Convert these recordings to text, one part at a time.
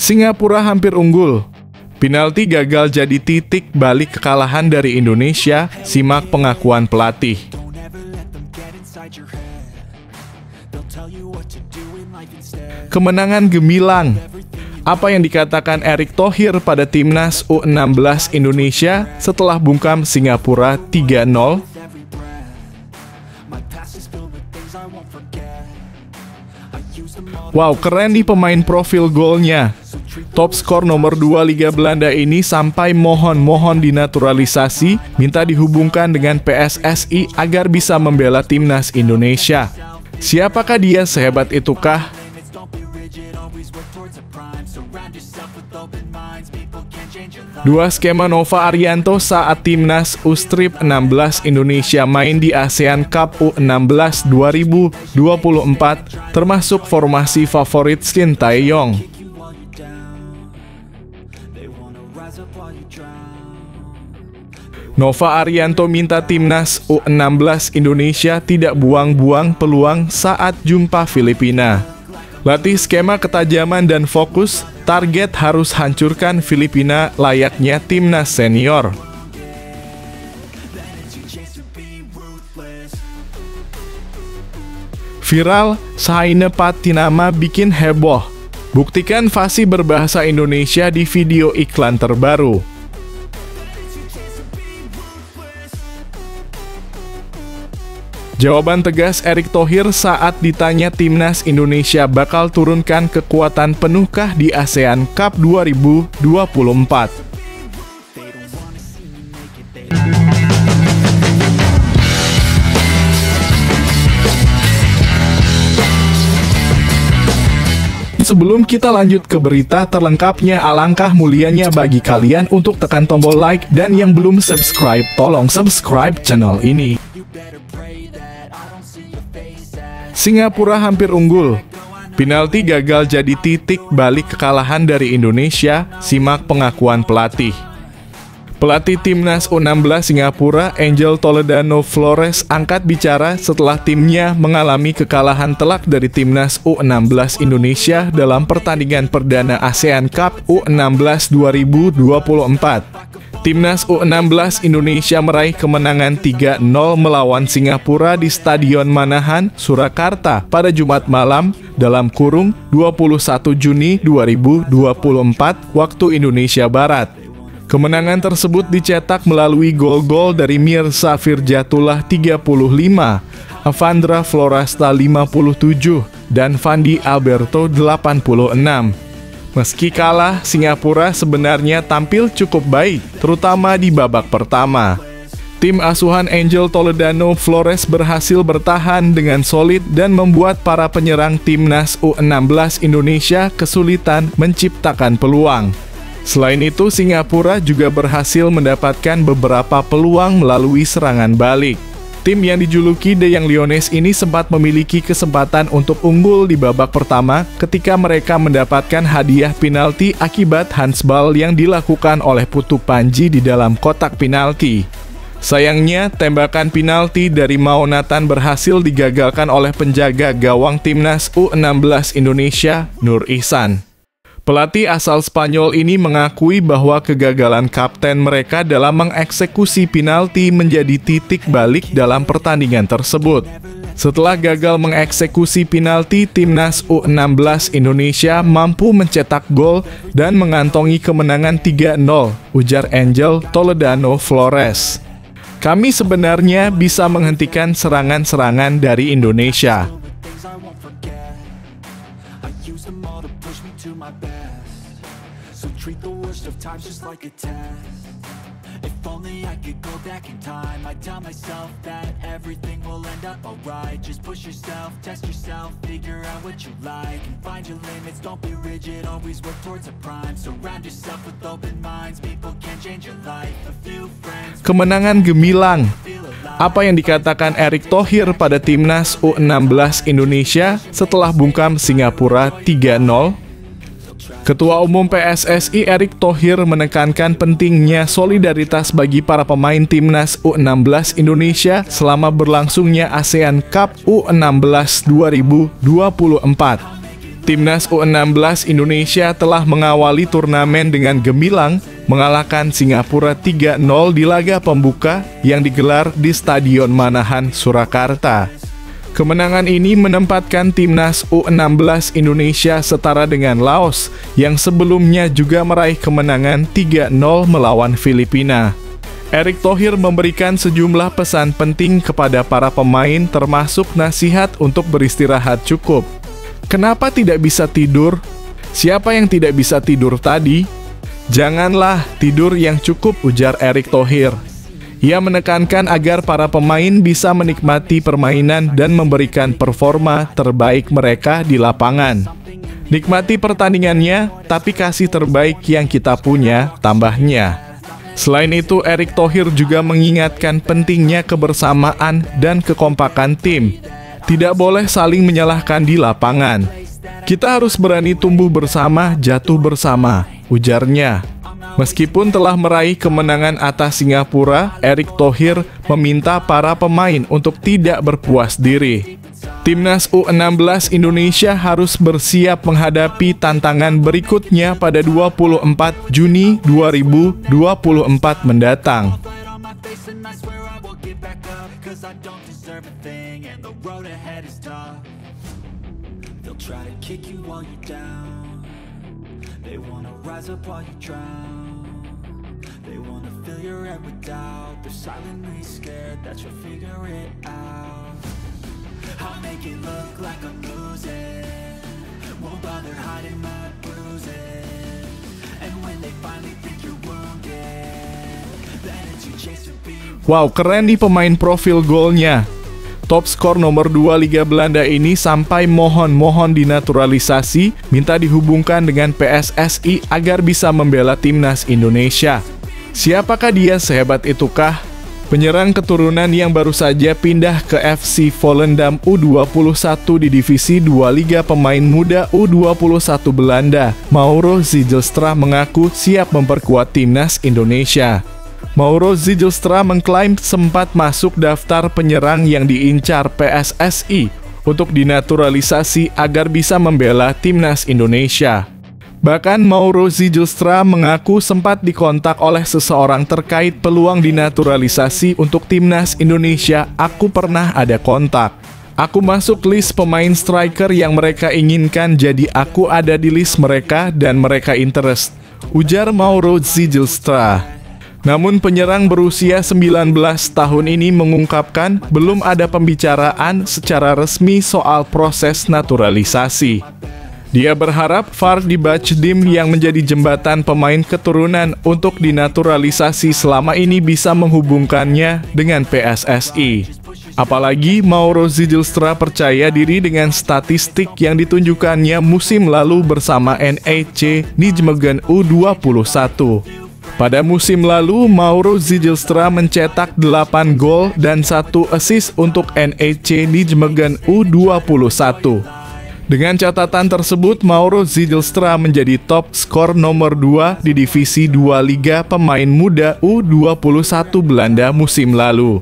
Singapura hampir unggul. Penalti gagal jadi titik balik kekalahan dari Indonesia. Simak pengakuan pelatih. Kemenangan gemilang. Apa yang dikatakan Erick Thohir pada Timnas U16 Indonesia setelah bungkam Singapura 3-0? Wow, keren nih pemain profil golnya. Top skor nomor 2 Liga Belanda ini sampai mohon dinaturalisasi, minta dihubungkan dengan PSSI agar bisa membela Timnas Indonesia. Siapakah dia, sehebat itukah? Dua skema Nova Arianto saat Timnas U-Strip 16 Indonesia main di ASEAN Cup U16 2024, termasuk formasi favorit Shin Tae-yong. Nova Arianto minta Timnas U16 Indonesia tidak buang-buang peluang saat jumpa Filipina. Latih skema ketajaman dan fokus, target harus hancurkan Filipina layaknya Timnas senior. Viral, Saine Patinama bikin heboh. Buktikan fasih berbahasa Indonesia di video iklan terbaru. Jawaban tegas Erick Thohir saat ditanya Timnas Indonesia bakal turunkan kekuatan penuhkah di ASEAN Cup 2024. Sebelum kita lanjut ke berita terlengkapnya, alangkah mulianya bagi kalian untuk tekan tombol like, dan yang belum subscribe, tolong subscribe channel ini. Singapura hampir unggul. Penalti gagal jadi titik balik kekalahan dari Indonesia. Simak pengakuan pelatih. Pelatih Timnas U16 Singapura, Angel Toledano Flores, angkat bicara setelah timnya mengalami kekalahan telak dari Timnas U16 Indonesia dalam pertandingan perdana ASEAN Cup U16 2024. Timnas U16 Indonesia meraih kemenangan 3-0 melawan Singapura di Stadion Manahan, Surakarta pada Jumat malam (21 Juni 2024 waktu Indonesia Barat). Kemenangan tersebut dicetak melalui gol-gol dari Mirza Firjatullah 35, Avandra Florasta 57, dan Fandi Alberto 86. Meski kalah, Singapura sebenarnya tampil cukup baik, terutama di babak pertama. Tim asuhan Angel Toledano Flores berhasil bertahan dengan solid dan membuat para penyerang Timnas U16 Indonesia kesulitan menciptakan peluang. Selain itu, Singapura juga berhasil mendapatkan beberapa peluang melalui serangan balik. Tim yang dijuluki The Young Lions ini sempat memiliki kesempatan untuk unggul di babak pertama ketika mereka mendapatkan hadiah penalti akibat handsball yang dilakukan oleh Putu Panji di dalam kotak penalti. Sayangnya, tembakan penalti dari Maunatan berhasil digagalkan oleh penjaga gawang Timnas U16 Indonesia, Nur Ihsan. Pelatih asal Spanyol ini mengakui bahwa kegagalan kapten mereka dalam mengeksekusi penalti menjadi titik balik dalam pertandingan tersebut. Setelah gagal mengeksekusi penalti, Timnas U16 Indonesia mampu mencetak gol dan mengantongi kemenangan 3-0, ujar Angel Toledano Flores. Kami sebenarnya bisa menghentikan serangan-serangan dari Indonesia. So treat the worst of times just like a test. If only I could go back in time, I'd tell myself that everything will end up alright. Just push yourself, test yourself, figure out what you like, and find your limits, don't be rigid, always work towards a prime. Surround yourself with open minds, people can change your life. A few friends. Kemenangan gemilang. Apa yang dikatakan Erick Thohir pada Timnas U16 Indonesia setelah bungkam Singapura 3-0? Ketua Umum PSSI Erick Thohir menekankan pentingnya solidaritas bagi para pemain Timnas U16 Indonesia selama berlangsungnya ASEAN Cup U16 2024. Timnas U16 Indonesia telah mengawali turnamen dengan gemilang, mengalahkan Singapura 3-0 di laga pembuka yang digelar di Stadion Manahan, Surakarta. Kemenangan ini menempatkan Timnas U16 Indonesia setara dengan Laos yang sebelumnya juga meraih kemenangan 3-0 melawan Filipina. Erick Thohir memberikan sejumlah pesan penting kepada para pemain termasuk nasihat untuk beristirahat cukup. Kenapa tidak bisa tidur? Siapa yang tidak bisa tidur tadi? Janganlah tidur yang cukup, ujar Erick Thohir. Ia menekankan agar para pemain bisa menikmati permainan dan memberikan performa terbaik mereka di lapangan. Nikmati pertandingannya, tapi kasih terbaik yang kita punya, tambahnya. Selain itu, Erick Thohir juga mengingatkan pentingnya kebersamaan dan kekompakan tim. Tidak boleh saling menyalahkan di lapangan. Kita harus berani tumbuh bersama, jatuh bersama, ujarnya. Meskipun telah meraih kemenangan atas Singapura, Erick Thohir meminta para pemain untuk tidak berpuas diri. Timnas U16 Indonesia harus bersiap menghadapi tantangan berikutnya pada 24 Juni 2024 mendatang. They wanna fill your head with doubt. They're silently scared that you'll figure it out. I'll make it look like I'm losing. Won't bother hiding my bruises. And when they finally think you're wounded, then it's your chance to be. Wow, keren nih pemain profil golnya. Top skor nomor 2 Liga Belanda ini sampai mohon dinaturalisasi, minta dihubungkan dengan PSSI agar bisa membela Timnas Indonesia. Siapakah dia, sehebat itukah? Penyerang keturunan yang baru saja pindah ke FC Volendam U21 di Divisi 2 Liga Pemain Muda U21 Belanda, Mauro Zijlstra mengaku siap memperkuat Timnas Indonesia. Mauro Zijlstra mengklaim sempat masuk daftar penyerang yang diincar PSSI untuk dinaturalisasi agar bisa membela Timnas Indonesia. Bahkan Mauro Zijlstra mengaku sempat dikontak oleh seseorang terkait peluang dinaturalisasi untuk Timnas Indonesia. Aku pernah ada kontak. Aku masuk list pemain striker yang mereka inginkan, jadi aku ada di list mereka dan mereka interest, ujar Mauro Zijlstra. Namun penyerang berusia 19 tahun ini mengungkapkan belum ada pembicaraan secara resmi soal proses naturalisasi. Dia berharap Fardy Bachdim yang menjadi jembatan pemain keturunan untuk dinaturalisasi selama ini bisa menghubungkannya dengan PSSI. Apalagi Mauro Zijlstra percaya diri dengan statistik yang ditunjukkannya musim lalu bersama NEC Nijmegen U21. Pada musim lalu, Mauro Zijlstra mencetak 8 gol dan 1 assist untuk NEC Nijmegen U21. Dengan catatan tersebut, Mauro Zijlstra menjadi top skor nomor 2 di Divisi 2 Liga Pemain Muda U21 Belanda musim lalu.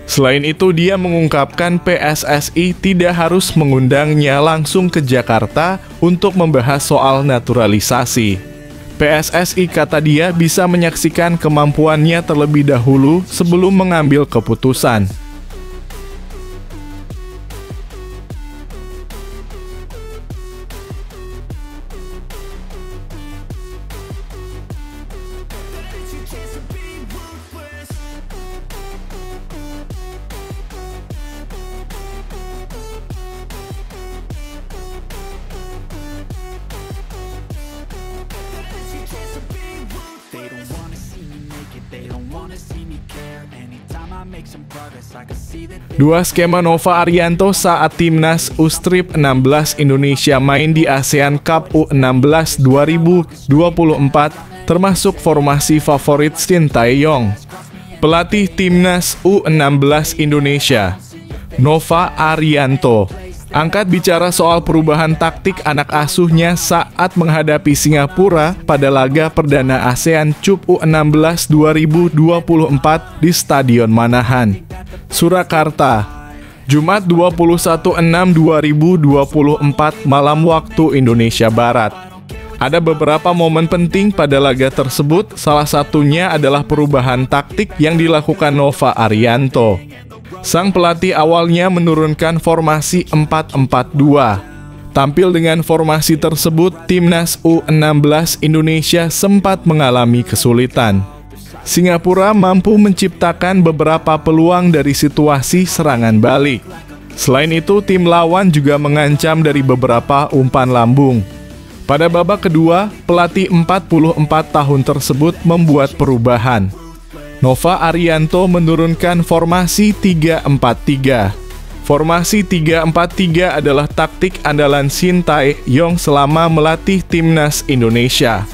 Selain itu, dia mengungkapkan PSSI tidak harus mengundangnya langsung ke Jakarta untuk membahas soal naturalisasi. PSSI, kata dia, bisa menyaksikan kemampuannya terlebih dahulu sebelum mengambil keputusan. Dua skema Nova Arianto saat Timnas U-Strip 16 Indonesia main di ASEAN Cup U16 2024, termasuk formasi favorit Shin Tae-yong. Pelatih Timnas U16 Indonesia, Nova Arianto, angkat bicara soal perubahan taktik anak asuhnya saat menghadapi Singapura pada laga perdana ASEAN Cup U16 2024 di Stadion Manahan, Surakarta. Jumat 21/6/2024 malam waktu Indonesia Barat. Ada beberapa momen penting pada laga tersebut, salah satunya adalah perubahan taktik yang dilakukan Nova Arianto. Sang pelatih awalnya menurunkan formasi 4-4-2. Tampil dengan formasi tersebut, Timnas U16 Indonesia sempat mengalami kesulitan. Singapura mampu menciptakan beberapa peluang dari situasi serangan balik. Selain itu, tim lawan juga mengancam dari beberapa umpan lambung. Pada babak kedua, pelatih 44 tahun tersebut membuat perubahan. Nova Arianto menurunkan formasi 3-4-3. Formasi 3-4-3 adalah taktik andalan Shin Tae-yong selama melatih Timnas Indonesia.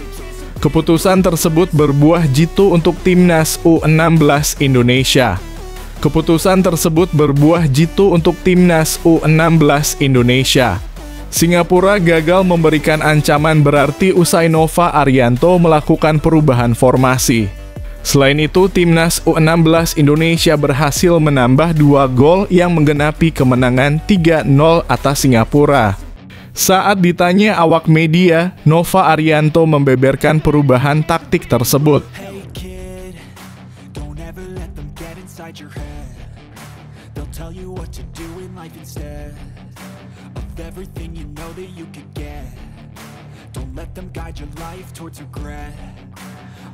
Keputusan tersebut berbuah jitu untuk Timnas U16 Indonesia. Keputusan tersebut berbuah jitu untuk Timnas U16 Indonesia. Singapura gagal memberikan ancaman berarti usai Nova Arianto melakukan perubahan formasi. Selain itu, Timnas U16 Indonesia berhasil menambah 2 gol yang menggenapi kemenangan 3-0 atas Singapura. Saat ditanya awak media, Nova Arianto membeberkan perubahan taktik tersebut. Hey kid, don't ever let them get inside your head. They'll tell you what to do in life instead of everything you know that you could get. Don't let them guide your life towards regret.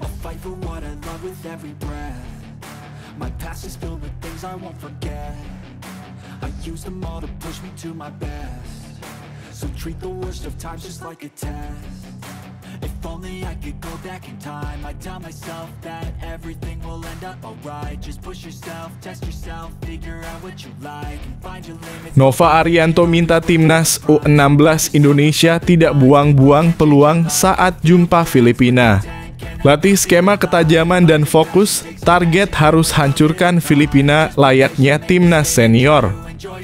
I'll fight for what I love with every breath. My past is filled with things I won't forget. I use them all to push me to my best. So treat the worst of times just like a test. If only I could go back in time, I'd tell myself that everything will end up alright. Just push yourself, test yourself, figure out what you like and find your limits. Nova Arianto minta Timnas U16 Indonesia tidak buang-buang peluang saat jumpa Filipina. Latih skema ketajaman dan fokus, target harus hancurkan Filipina layaknya Timnas senior.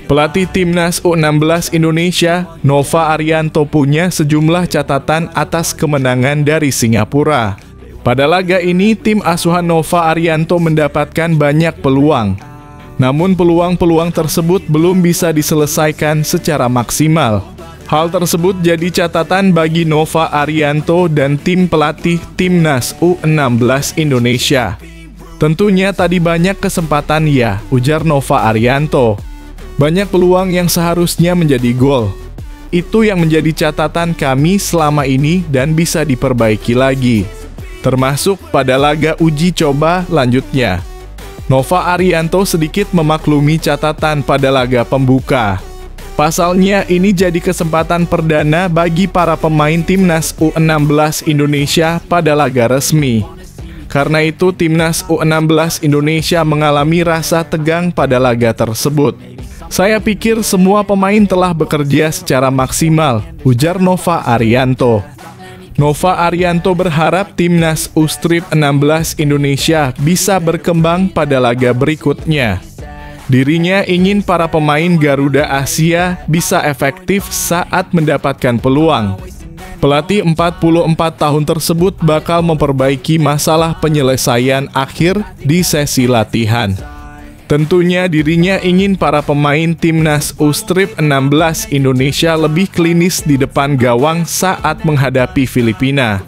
Pelatih Timnas U16 Indonesia, Nova Arianto punya sejumlah catatan atas kemenangan dari Singapura. Pada laga ini, tim asuhan Nova Arianto mendapatkan banyak peluang. Namun peluang-peluang tersebut belum bisa diselesaikan secara maksimal. Hal tersebut jadi catatan bagi Nova Arianto dan tim pelatih Timnas U16 Indonesia. Tentunya tadi banyak kesempatan ya, ujar Nova Arianto. Banyak peluang yang seharusnya menjadi gol. Itu yang menjadi catatan kami selama ini dan bisa diperbaiki lagi. Termasuk pada laga uji coba lanjutnya. Nova Arianto sedikit memaklumi catatan pada laga pembuka. Pasalnya ini jadi kesempatan perdana bagi para pemain Timnas U16 Indonesia pada laga resmi. Karena itu Timnas U16 Indonesia mengalami rasa tegang pada laga tersebut. Saya pikir semua pemain telah bekerja secara maksimal, ujar Nova Arianto. Nova Arianto berharap Timnas U16 Indonesia bisa berkembang pada laga berikutnya. Dirinya ingin para pemain Garuda Asia bisa efektif saat mendapatkan peluang. Pelatih 44 tahun tersebut bakal memperbaiki masalah penyelesaian akhir di sesi latihan. Tentunya dirinya ingin para pemain Timnas U16 Indonesia lebih klinis di depan gawang saat menghadapi Filipina.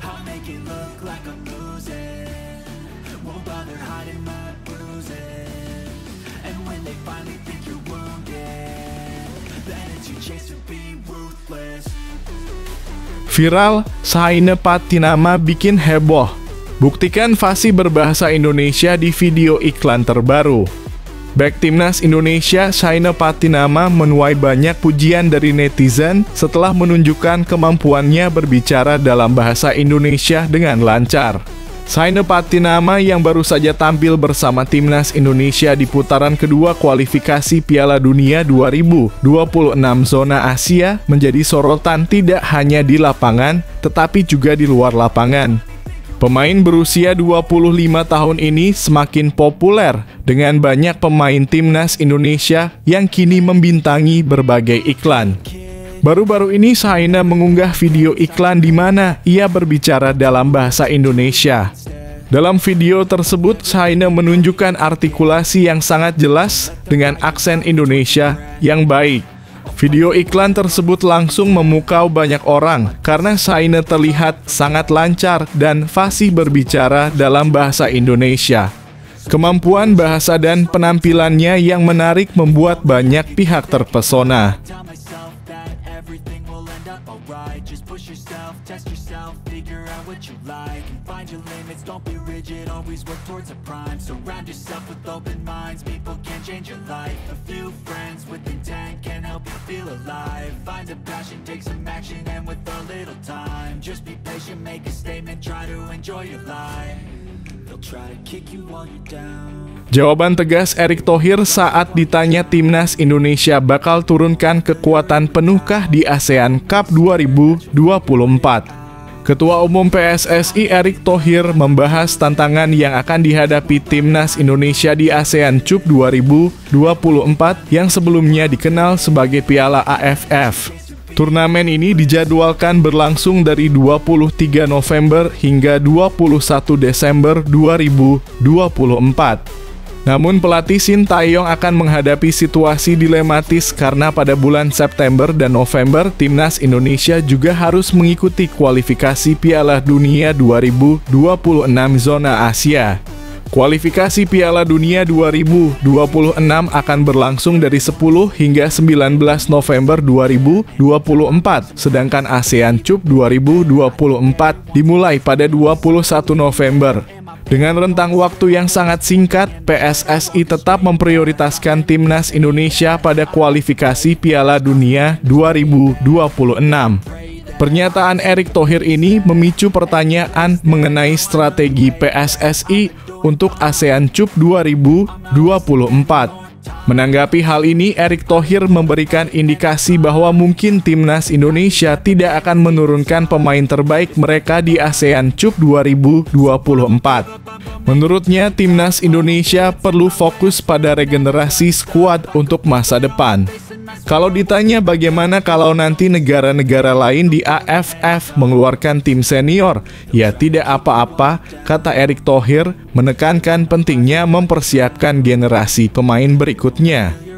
I'll make it look like I'm losing. Won't bother hiding my bruises. And when they finally think you're wounded, then it's your chance to be ruthless. Viral, Shaina Patinama bikin heboh. Buktikan fasih berbahasa Indonesia di video iklan terbaru. Bek Timnas Indonesia Shaina Patinama menuai banyak pujian dari netizen setelah menunjukkan kemampuannya berbicara dalam bahasa Indonesia dengan lancar. Shaina Patinama yang baru saja tampil bersama Timnas Indonesia di putaran kedua kualifikasi Piala Dunia 2026 zona Asia menjadi sorotan tidak hanya di lapangan, tetapi juga di luar lapangan. Pemain berusia 25 tahun ini semakin populer dengan banyak pemain timnas Indonesia yang kini membintangi berbagai iklan. Baru-baru ini Shaina mengunggah video iklan di mana ia berbicara dalam bahasa Indonesia. Dalam video tersebut, Shaina menunjukkan artikulasi yang sangat jelas dengan aksen Indonesia yang baik. Video iklan tersebut langsung memukau banyak orang karena Shaina terlihat sangat lancar dan fasih berbicara dalam bahasa Indonesia. Kemampuan bahasa dan penampilannya yang menarik membuat banyak pihak terpesona. Just push yourself, test yourself, figure out what you like and find your limits, don't be rigid, always work towards a prime. Surround yourself with open minds, people can change your life. A few friends with intent can help you feel alive. Find a passion, take some action, and with a little time, just be patient, make a statement, try to enjoy your life. They'll try to kick you while you're down. Jawaban tegas Erick Thohir saat ditanya timnas Indonesia bakal turunkan kekuatan penuhkah di ASEAN Cup 2024. Ketua Umum PSSI Erick Thohir membahas tantangan yang akan dihadapi timnas Indonesia di ASEAN Cup 2024 yang sebelumnya dikenal sebagai Piala AFF. Turnamen ini dijadwalkan berlangsung dari 23 November hingga 21 Desember 2024. Namun pelatih Shin Tae-yong akan menghadapi situasi dilematis karena pada bulan September dan November timnas Indonesia juga harus mengikuti kualifikasi Piala Dunia 2026 zona Asia. Kualifikasi Piala Dunia 2026 akan berlangsung dari 10 hingga 19 November 2024, sedangkan ASEAN Cup 2024 dimulai pada 21 November. Dengan rentang waktu yang sangat singkat, PSSI tetap memprioritaskan timnas Indonesia pada kualifikasi Piala Dunia 2026. Pernyataan Erick Thohir ini memicu pertanyaan mengenai strategi PSSI untuk ASEAN Cup 2024. Menanggapi hal ini, Erick Thohir memberikan indikasi bahwa mungkin timnas Indonesia tidak akan menurunkan pemain terbaik mereka di ASEAN Cup 2024. Menurutnya, timnas Indonesia perlu fokus pada regenerasi skuad untuk masa depan. Kalau ditanya bagaimana kalau nanti negara-negara lain di AFF mengeluarkan tim senior, ya tidak apa-apa, kata Erick Thohir, menekankan pentingnya mempersiapkan generasi pemain berikutnya.